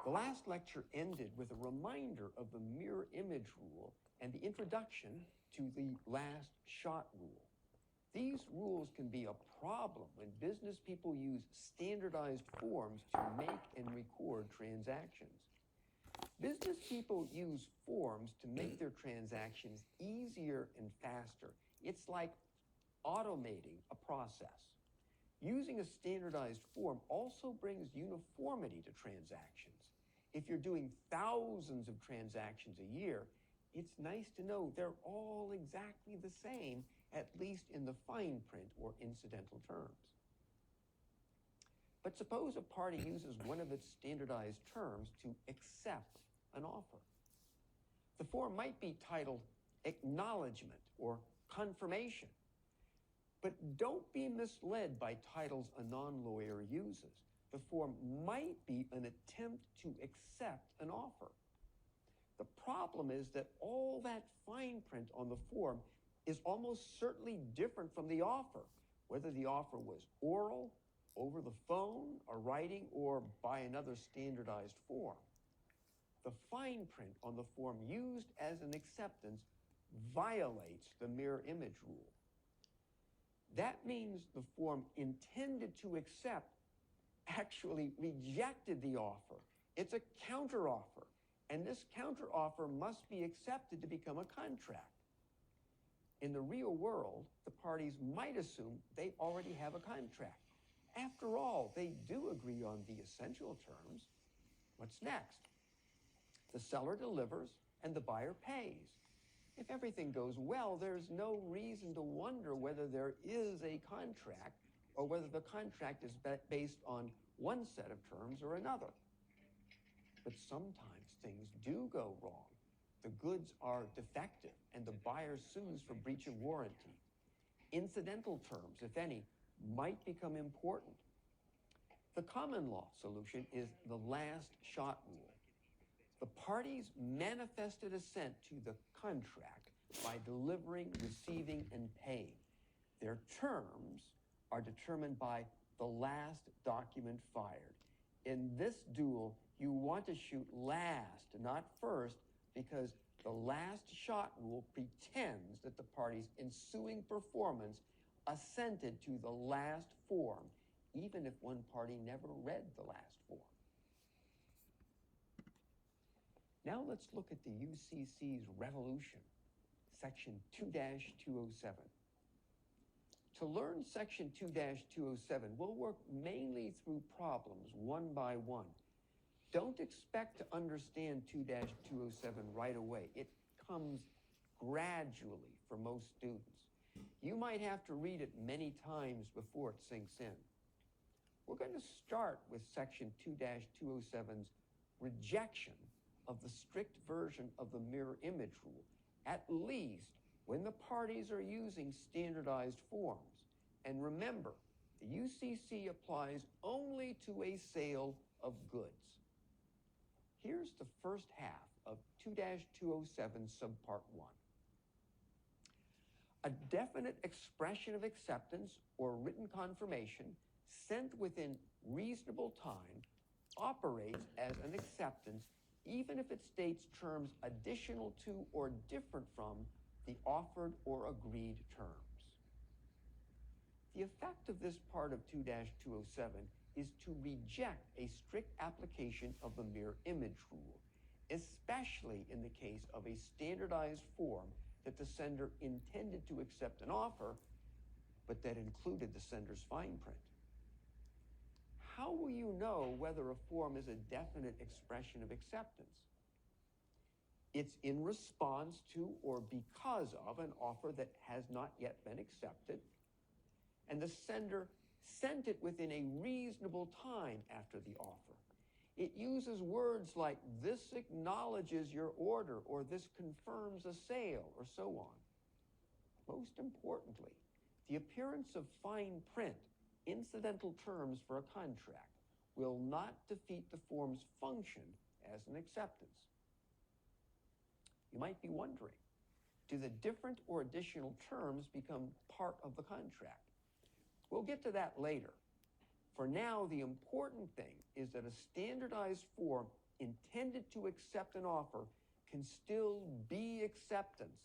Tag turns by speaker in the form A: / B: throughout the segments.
A: The last lecture ended with a reminder of the mirror image rule and the introduction to the last shot rule. These rules can be a problem when business people use standardized forms to make and record transactions. Business people use forms to make their transactions easier and faster. It's like automating a process. Using a standardized form also brings uniformity to transactions. If you're doing thousands of transactions a year, it's nice to know they're all exactly the same, at least in the fine print or incidental terms. But suppose a party uses one of its standardized terms to accept an offer. The form might be titled acknowledgement or confirmation. But don't be misled by titles a non-lawyer uses. The form might be an attempt to accept an offer. The problem is that all that fine print on the form is almost certainly different from the offer, whether the offer was oral, over the phone, or writing, or by another standardized form. The fine print on the form used as an acceptance violates the mirror image rule. That means the form intended to accept actually rejected the offer. It's a counteroffer, and this counteroffer must be accepted to become a contract. In the real world, the parties might assume they already have a contract. After all, they do agree on the essential terms. What's next? The seller delivers and the buyer pays. If everything goes well, there's no reason to wonder whether there is a contract or whether the contract is based on one set of terms or another. But sometimes things do go wrong. The goods are defective and the buyer sues for breach of warranty. Incidental terms, if any, might become important. The common law solution is the last shot rule. The parties manifested assent to the contract by delivering, receiving, and paying. Their terms are determined by the last document fired. In this duel, you want to shoot last, not first, because the last shot rule pretends that the party's ensuing performance assented to the last form, even if one party never read the last form. Now let's look at the UCC's revolution, Section 2-207. To learn Section 2-207, we'll work mainly through problems one by one. Don't expect to understand 2-207 right away. It comes gradually for most students. You might have to read it many times before it sinks in. We're going to start with Section 2-207's rejection of the strict version of the mirror image rule, at least when the parties are using standardized forms. And remember, the UCC applies only to a sale of goods. Here's the first half of 2-207 subpart 1. A definite expression of acceptance or written confirmation sent within reasonable time operates as an acceptance even if it states terms additional to or different from the offered or agreed terms. The effect of this part of 2-207 is to reject a strict application of the mirror image rule, especially in the case of a standardized form that the sender intended to accept an offer, but that included the sender's fine print. How will you know whether a form is a definite expression of acceptance? It's in response to or because of an offer that has not yet been accepted, and the sender sent it within a reasonable time after the offer. It uses words like, this acknowledges your order, or this confirms a sale, or so on. Most importantly, the appearance of fine print, incidental terms for a contract, will not defeat the form's function as an acceptance. You might be wondering, do the different or additional terms become part of the contract? We'll get to that later. For now, the important thing is that a standardized form intended to accept an offer can still be acceptance,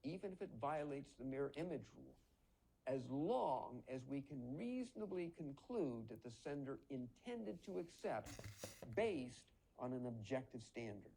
A: even if it violates the mirror image rule, as long as we can reasonably conclude that the sender intended to accept based on an objective standard.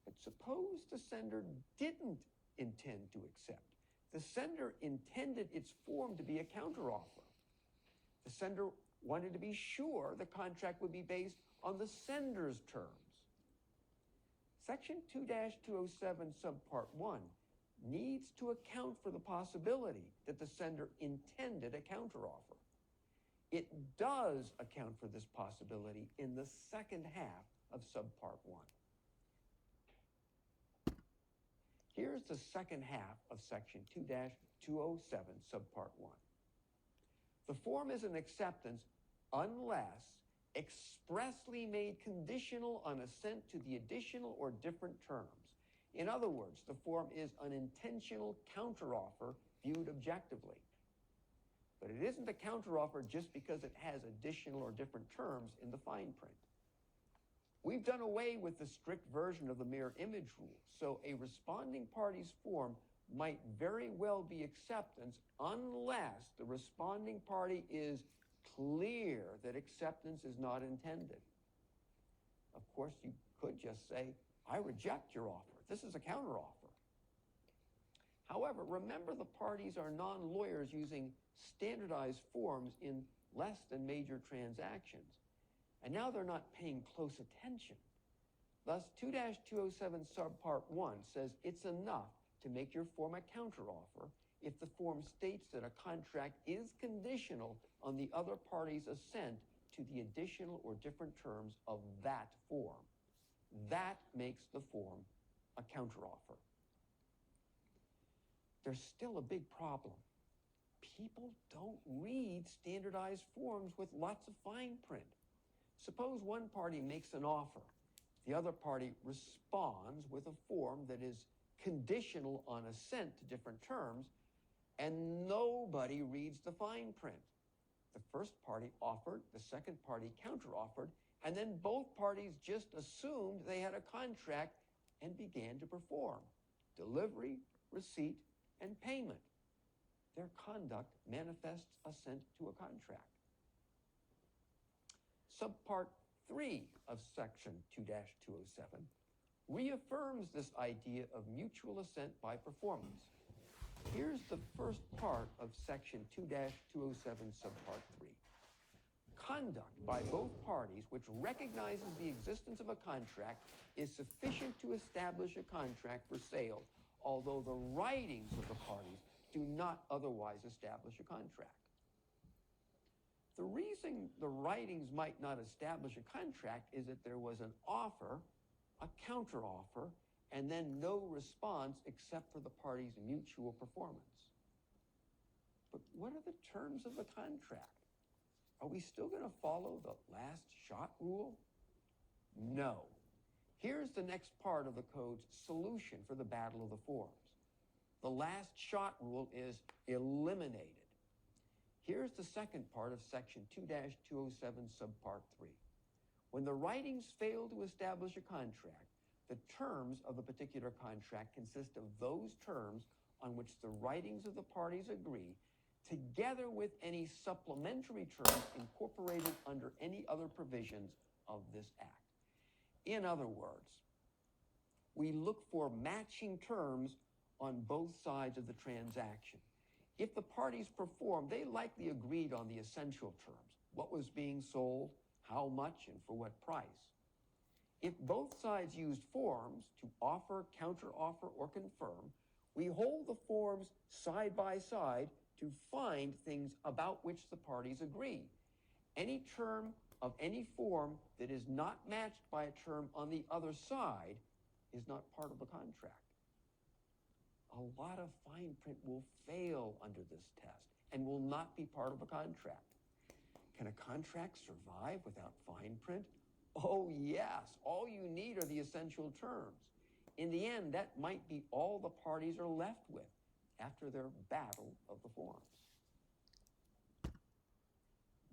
A: But suppose the sender didn't intend to accept. The sender intended its form to be a counteroffer. The sender wanted to be sure the contract would be based on the sender's terms. Section 2-207 subpart 1 needs to account for the possibility that the sender intended a counteroffer. It does account for this possibility in the second half of subpart 1. Here's the second half of section 2-207 subpart 1. The form is an acceptance unless expressly made conditional on assent to the additional or different terms. In other words, the form is an intentional counteroffer viewed objectively. But it isn't a counteroffer just because it has additional or different terms in the fine print. We've done away with the strict version of the mirror image rule, so a responding party's form might very well be acceptance unless the responding party is clear that acceptance is not intended. Of course, you could just say, I reject your offer. This is a counteroffer. However, remember the parties are non-lawyers using standardized forms in less than major transactions. And now they're not paying close attention. Thus, 2-207 subpart 1 says it's enough to make your form a counteroffer if the form states that a contract is conditional on the other party's assent to the additional or different terms of that form. That makes the form a counteroffer. There's still a big problem. People don't read standardized forms with lots of fine print. Suppose one party makes an offer. The other party responds with a form that is conditional on assent to different terms, and nobody reads the fine print. The first party offered, the second party counteroffered, and then both parties just assumed they had a contract and began to perform delivery, receipt, and payment. Their conduct manifests assent to a contract. Subpart 3 of section 2-207 reaffirms this idea of mutual assent by performance. Here's the first part of section 2-207 subpart 3. Conduct by both parties which recognizes the existence of a contract is sufficient to establish a contract for sale, although the writings of the parties do not otherwise establish a contract. The reason the writings might not establish a contract is that there was an offer, a counteroffer, and then no response except for the parties' mutual performance. But what are the terms of the contract? Are we still going to follow the last shot rule? No. Here's the next part of the code's solution for the battle of the forms. The last shot rule is eliminated. Here's the second part of section 2-207 subpart 3. When the writings fail to establish a contract, the terms of the particular contract consist of those terms on which the writings of the parties agree, together with any supplementary terms incorporated under any other provisions of this act. In other words, we look for matching terms on both sides of the transaction. If the parties performed, they likely agreed on the essential terms, what was being sold, how much, and for what price. If both sides used forms to offer, counteroffer, or confirm, we hold the forms side by side to find things about which the parties agree. Any term of any form that is not matched by a term on the other side is not part of the contract. A lot of fine print will fail under this test and will not be part of a contract. Can a contract survive without fine print? Oh, yes. All you need are the essential terms. In the end, that might be all the parties are left with after their battle of the forms.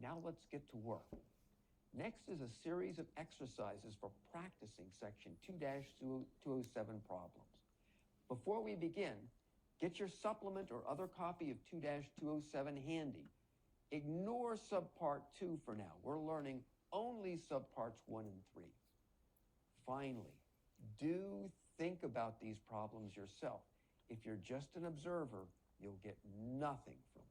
A: Now let's get to work. Next is a series of exercises for practicing Section 2-207 problems. Before we begin, get your supplement or other copy of 2-207 handy. Ignore subpart 2 for now. We're learning only subparts 1 and 3. Finally, do think about these problems yourself. If you're just an observer, you'll get nothing from